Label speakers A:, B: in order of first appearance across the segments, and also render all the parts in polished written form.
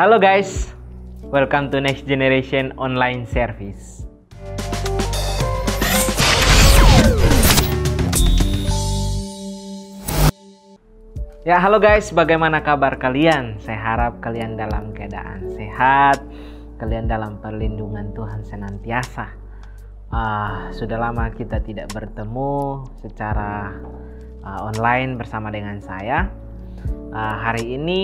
A: Halo guys, welcome to Next Generation Online Service. Ya, halo guys, bagaimana kabar kalian? Saya harap kalian dalam keadaan sehat, kalian dalam perlindungan Tuhan senantiasa. Sudah lama kita tidak bertemu secara online bersama dengan saya. Hari ini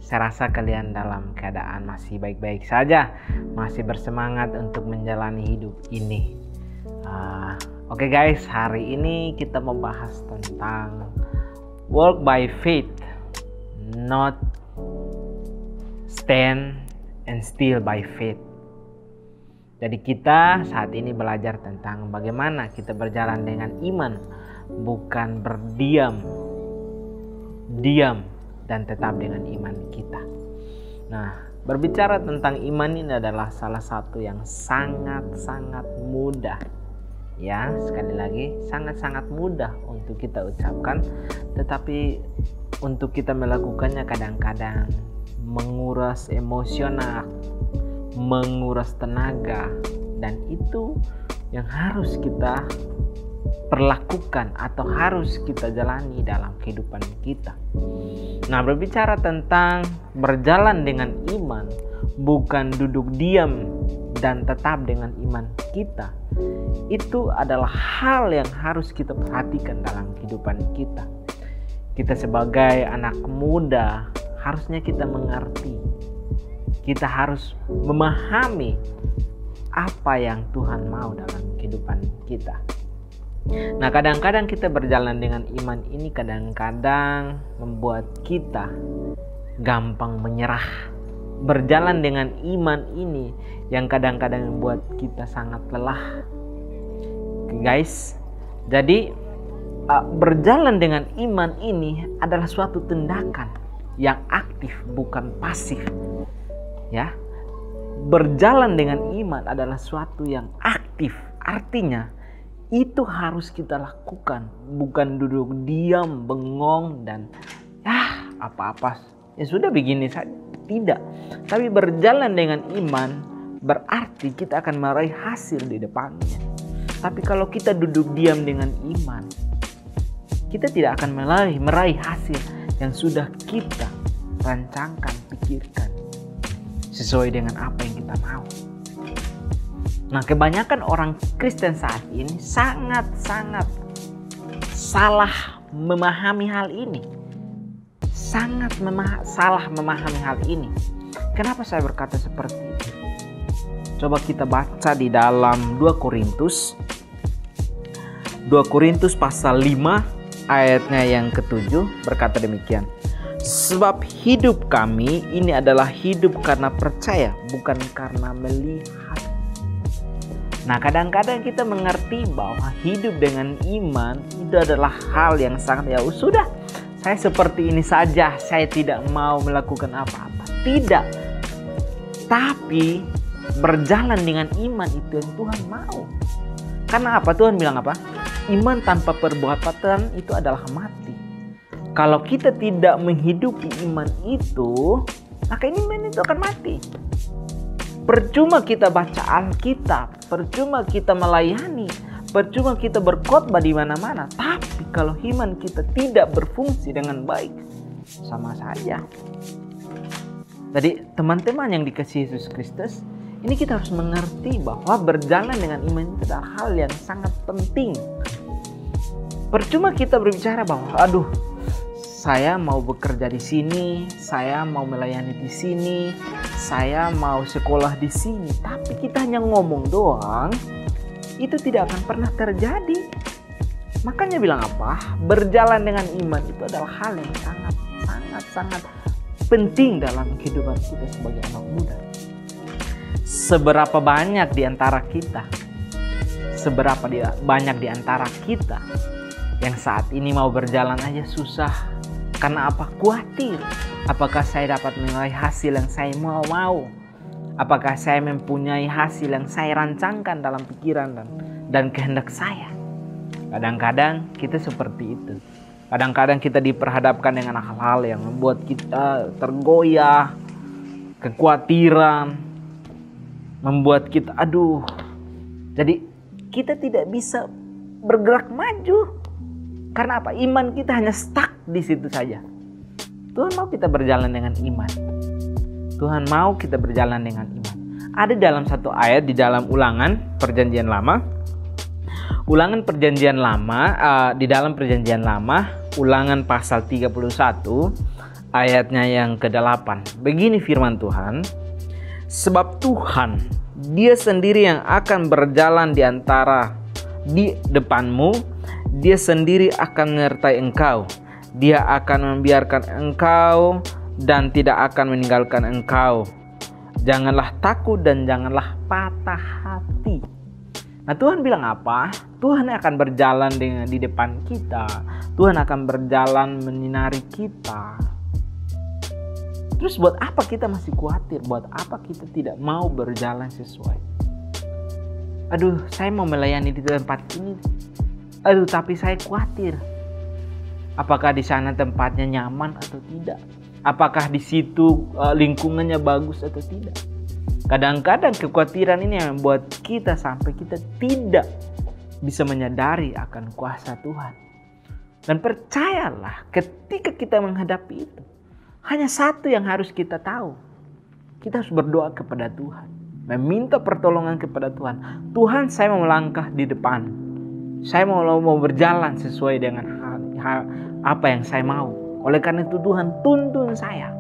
A: saya rasa kalian dalam keadaan masih baik-baik saja, masih bersemangat untuk menjalani hidup ini. Oke guys, hari ini kita membahas tentang walk by faith, not stand and still by faith. Jadi kita saat ini belajar tentang bagaimana kita berjalan dengan iman, bukan berdiam dan tetap dengan iman kita. Nah, berbicara tentang iman ini adalah salah satu yang sangat-sangat mudah. Ya, sekali lagi sangat-sangat mudah untuk kita ucapkan, tetapi untuk kita melakukannya kadang-kadang menguras emosional, menguras tenaga, dan itu yang harus kita perlakukan atau harus kita jalani dalam kehidupan kita. Nah, berbicara tentang berjalan dengan iman, bukan duduk diam dan tetap dengan iman kita, itu adalah hal yang harus kita perhatikan dalam kehidupan kita. Kita sebagai anak muda harusnya kita mengerti, kita harus memahami apa yang Tuhan mau dalam kehidupan kita. Nah, kadang-kadang kita berjalan dengan iman ini kadang-kadang membuat kita gampang menyerah. Berjalan dengan iman ini yang kadang-kadang membuat kita sangat lelah. Oke guys, jadi berjalan dengan iman ini adalah suatu tindakan yang aktif, bukan pasif. Ya, berjalan dengan iman adalah suatu yang aktif, artinya itu harus kita lakukan, bukan duduk diam, bengong dan apa-apa ya sudah begini saja. Tidak, tapi berjalan dengan iman berarti kita akan meraih hasil di depannya. Tapi kalau kita duduk diam dengan iman, kita tidak akan meraih hasil yang sudah kita rancangkan, pikirkan sesuai dengan apa yang kita mau. Nah, kebanyakan orang Kristen saat ini sangat-sangat salah memahami hal ini. Salah memahami hal ini. Kenapa saya berkata seperti itu? Coba kita baca di dalam 2 Korintus pasal 5 ayatnya yang ke-7 berkata demikian. Sebab hidup kami ini adalah hidup karena percaya, bukan karena melihat. Nah, kadang-kadang kita mengerti bahwa hidup dengan iman itu adalah hal yang sangat sudah, saya seperti ini saja, saya tidak mau melakukan apa-apa. Tidak. Tapi berjalan dengan iman itu yang Tuhan mau. Karena apa? Tuhan bilang apa? Iman tanpa perbuatan itu adalah mati. Kalau kita tidak menghidupi iman itu, maka iman itu akan mati. Percuma kita baca Alkitab, percuma kita melayani, percuma kita berkhotbah di mana-mana, tapi kalau iman kita tidak berfungsi dengan baik, sama saja. Jadi teman-teman yang dikasihi Yesus Kristus, ini kita harus mengerti bahwa berjalan dengan iman itu adalah hal yang sangat penting. Percuma kita berbicara bahwa saya mau bekerja di sini, saya mau melayani di sini, saya mau sekolah di sini, tapi kita hanya ngomong doang, itu tidak akan pernah terjadi. Makanya bilang apa? Berjalan dengan iman itu adalah hal yang sangat penting dalam kehidupan kita sebagai anak muda. Seberapa banyak di antara kita yang saat ini mau berjalan aja susah. Karena apa? Khawatir. Apakah saya dapat meraih hasil yang saya mau? Apakah saya mempunyai hasil yang saya rancangkan dalam pikiran dan kehendak saya? Kadang-kadang kita seperti itu. Kadang-kadang kita diperhadapkan dengan hal-hal yang membuat kita tergoyah, kekhawatiran, membuat kita jadi kita tidak bisa bergerak maju. Karena apa? Iman kita hanya stuck di situ saja. Tuhan mau kita berjalan dengan iman. Tuhan mau kita berjalan dengan iman. Ada dalam satu ayat di dalam Ulangan Perjanjian Lama. Ulangan Perjanjian Lama, di dalam Perjanjian Lama, Ulangan pasal 31, ayatnya yang ke-8. Begini firman Tuhan, sebab Tuhan, Dia sendiri yang akan berjalan di depanmu, Dia sendiri akan menyertai engkau. Dia akan membiarkan engkau dan tidak akan meninggalkan engkau. Janganlah takut dan janganlah patah hati. Nah, Tuhan bilang apa? Tuhan akan berjalan di depan kita. Tuhan akan berjalan menyinari kita. Terus buat apa kita masih khawatir? Buat apa kita tidak mau berjalan sesuai? Saya mau melayani di tempat ini. Tapi saya khawatir. Apakah di sana tempatnya nyaman atau tidak? Apakah di situ lingkungannya bagus atau tidak? Kadang-kadang kekhawatiran ini yang membuat kita sampai kita tidak bisa menyadari akan kuasa Tuhan. Dan percayalah, ketika kita menghadapi itu, hanya satu yang harus kita tahu. Kita harus berdoa kepada Tuhan, meminta pertolongan kepada Tuhan. Tuhan, saya mau melangkah di depan. Saya mau berjalan sesuai dengan apa yang saya mau. Oleh karena itu Tuhan tuntun saya.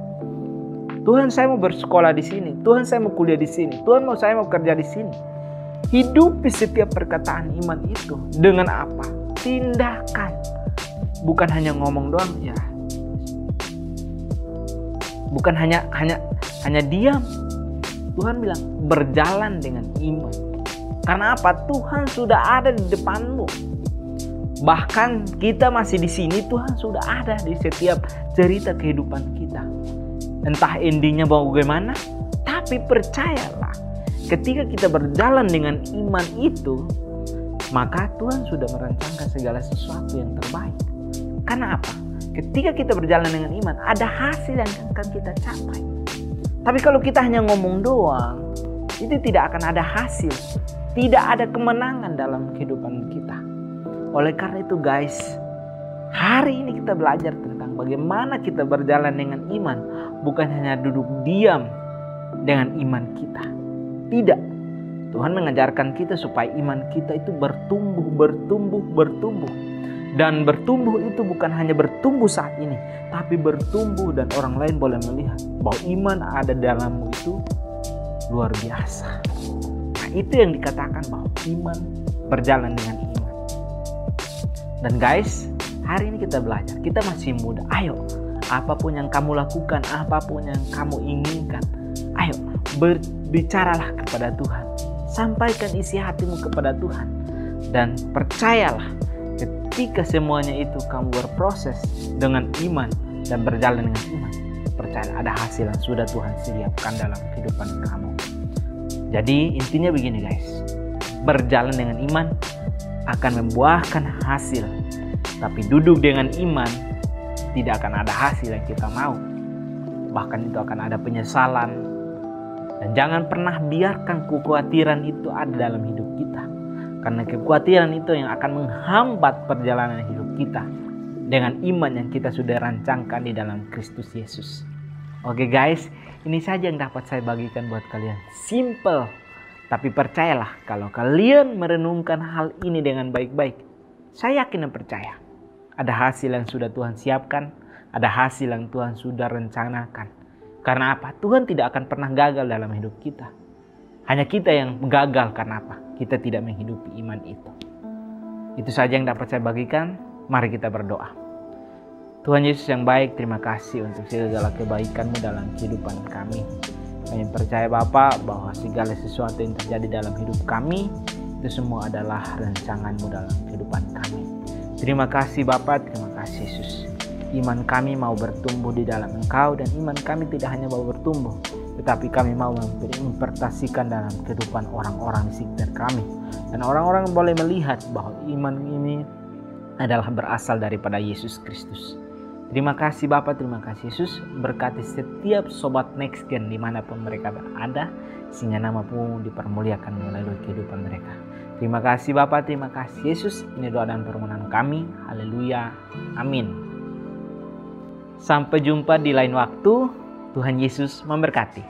A: Tuhan, saya mau bersekolah di sini. Tuhan, saya mau kuliah di sini. Tuhan, saya mau kerja di sini. Hidupi setiap perkataan iman itu dengan apa? Tindakan. Bukan hanya ngomong doang ya. Bukan hanya diam. Tuhan bilang berjalan dengan iman. Karena apa? Tuhan sudah ada di depanmu. Bahkan kita masih di sini, Tuhan sudah ada di setiap cerita kehidupan kita. Entah endingnya bagaimana, tapi percayalah, ketika kita berjalan dengan iman itu, maka Tuhan sudah merancangkan segala sesuatu yang terbaik. Karena apa? Ketika kita berjalan dengan iman, ada hasil yang akan kita capai. Tapi kalau kita hanya ngomong doang, itu tidak akan ada hasil. Tidak ada kemenangan dalam kehidupan kita. Oleh karena itu guys, hari ini kita belajar tentang bagaimana kita berjalan dengan iman. Bukan hanya duduk diam dengan iman kita. Tidak. Tuhan mengajarkan kita supaya iman kita itu bertumbuh. Dan bertumbuh itu bukan hanya bertumbuh saat ini, tapi bertumbuh dan orang lain boleh melihat bahwa iman ada dalammu itu luar biasa. Nah, itu yang dikatakan bahwa iman berjalan dengan iman. Dan guys, hari ini kita belajar, kita masih muda. Ayo, apapun yang kamu lakukan, apapun yang kamu inginkan, ayo berbicaralah kepada Tuhan. Sampaikan isi hatimu kepada Tuhan. Dan percayalah, ketika semuanya itu kamu berproses dengan iman dan berjalan dengan iman, percaya ada hasil yang sudah Tuhan siapkan dalam kehidupan kamu. Jadi intinya begini guys, berjalan dengan iman akan membuahkan hasil. Tapi duduk dengan iman tidak akan ada hasil yang kita mau. Bahkan itu akan ada penyesalan. Dan jangan pernah biarkan kekhawatiran itu ada dalam hidup kita. Karena kekhawatiran itu yang akan menghambat perjalanan hidup kita dengan iman yang kita sudah rancangkan di dalam Kristus Yesus. Oke guys, ini saja yang dapat saya bagikan buat kalian. Simple. Tapi percayalah, kalau kalian merenungkan hal ini dengan baik-baik, saya yakin dan percaya ada hasil yang sudah Tuhan siapkan, ada hasil yang Tuhan sudah rencanakan. Karena apa? Tuhan tidak akan pernah gagal dalam hidup kita. Hanya kita yang gagal karena apa? Kita tidak menghidupi iman itu. Itu saja yang dapat saya bagikan. Mari kita berdoa. Tuhan Yesus yang baik, terima kasih untuk segala kebaikan-Mu dalam kehidupan kami. Kami percaya Bapa bahwa segala sesuatu yang terjadi dalam hidup kami itu semua adalah rancangan-Mu dalam kehidupan kami. Terima kasih Bapa, terima kasih Yesus. Iman kami mau bertumbuh di dalam Engkau, dan iman kami tidak hanya mau bertumbuh, tetapi kami mau mengimplementasikan dalam kehidupan orang-orang di sekitar kami. Dan orang-orang boleh melihat bahwa iman ini adalah berasal daripada Yesus Kristus. Terima kasih Bapak, terima kasih Yesus. Berkati setiap sobat Next Gen dimanapun mereka berada, sehingga nama-Mu dipermuliakan melalui kehidupan mereka. Terima kasih Bapak, terima kasih Yesus. Ini doa dan permohonan kami. Haleluya. Amin. Sampai jumpa di lain waktu. Tuhan Yesus memberkati.